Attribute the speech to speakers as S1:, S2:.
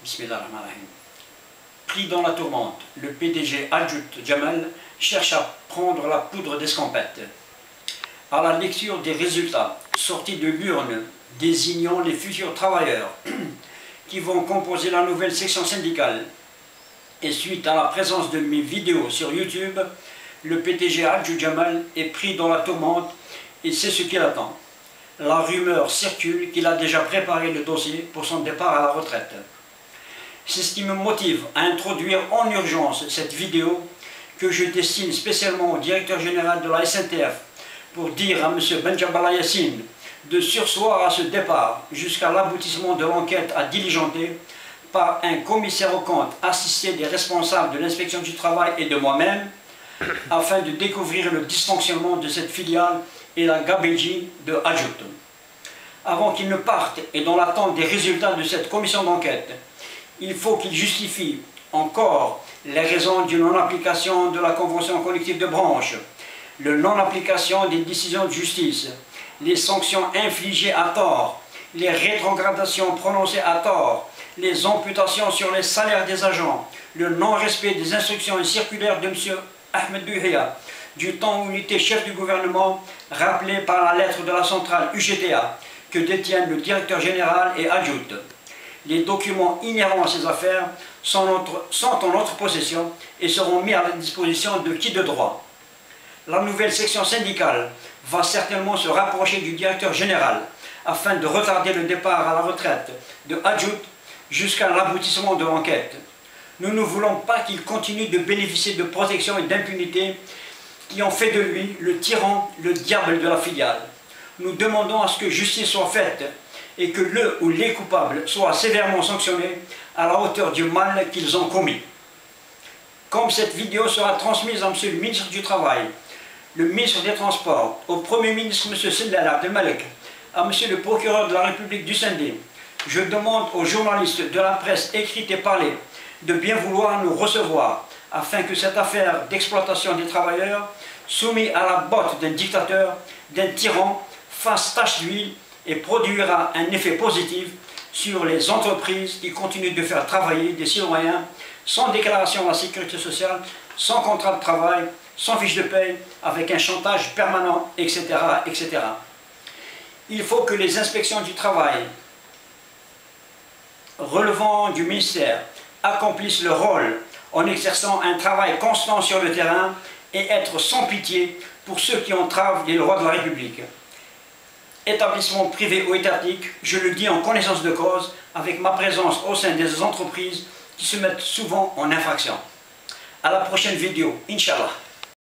S1: Bismillahirrahmanirrahim. Pris dans la tourmente, le PDG Adjout Jamal cherche à prendre la poudre d'escampette. À la lecture des résultats sortis de l'urne désignant les futurs travailleurs qui vont composer la nouvelle section syndicale, et suite à la présence de mes vidéos sur YouTube, le PDG Adjout Jamal est pris dans la tourmente et c'est ce qu'il attend. La rumeur circule qu'il a déjà préparé le dossier pour son départ à la retraite. C'est ce qui me motive à introduire en urgence cette vidéo que je destine spécialement au directeur général de la SNTF pour dire à M. Benjabala Yassine de surseoir à ce départ jusqu'à l'aboutissement de l'enquête à diligenter par un commissaire aux comptes assisté des responsables de l'inspection du travail et de moi-même afin de découvrir le dysfonctionnement de cette filiale et la gabégie de Adjout. Avant qu'il ne parte et dans l'attente des résultats de cette commission d'enquête, il faut qu'il justifie encore les raisons d'une non-application de la convention collective de branche, la non-application des décisions de justice, les sanctions infligées à tort, les rétrogradations prononcées à tort, les amputations sur les salaires des agents, le non-respect des instructions et circulaires de M. Ahmed Douhia, du temps où il était chef du gouvernement, rappelé par la lettre de la centrale UGTA que détiennent le directeur général et Adjout. Les documents inhérents à ces affaires sont en notre possession et seront mis à la disposition de qui de droit. La nouvelle section syndicale va certainement se rapprocher du directeur général afin de retarder le départ à la retraite de Adjout jusqu'à l'aboutissement de l'enquête. Nous ne voulons pas qu'il continue de bénéficier de protection et d'impunité qui ont fait de lui le tyran, le diable de la filiale. Nous demandons à ce que justice soit faite et que le ou les coupables soient sévèrement sanctionnés à la hauteur du mal qu'ils ont commis. Comme cette vidéo sera transmise à M. le ministre du Travail, le ministre des Transports, au Premier ministre M. Sellal Abdelmalek, à M. le procureur de la République du Sindé, je demande aux journalistes de la presse écrite et parlée de bien vouloir nous recevoir afin que cette affaire d'exploitation des travailleurs, soumise à la botte d'un dictateur, d'un tyran, fasse tache d'huile et produira un effet positif sur les entreprises qui continuent de faire travailler des citoyens sans déclaration à la sécurité sociale, sans contrat de travail, sans fiche de paye, avec un chantage permanent, etc., etc. Il faut que les inspections du travail relevant du ministère accomplissent leur rôle en exerçant un travail constant sur le terrain et être sans pitié pour ceux qui entravent les lois de la République. Établissement privé ou étatique, je le dis en connaissance de cause, avec ma présence au sein des entreprises qui se mettent souvent en infraction. À la prochaine vidéo, Inch'Allah.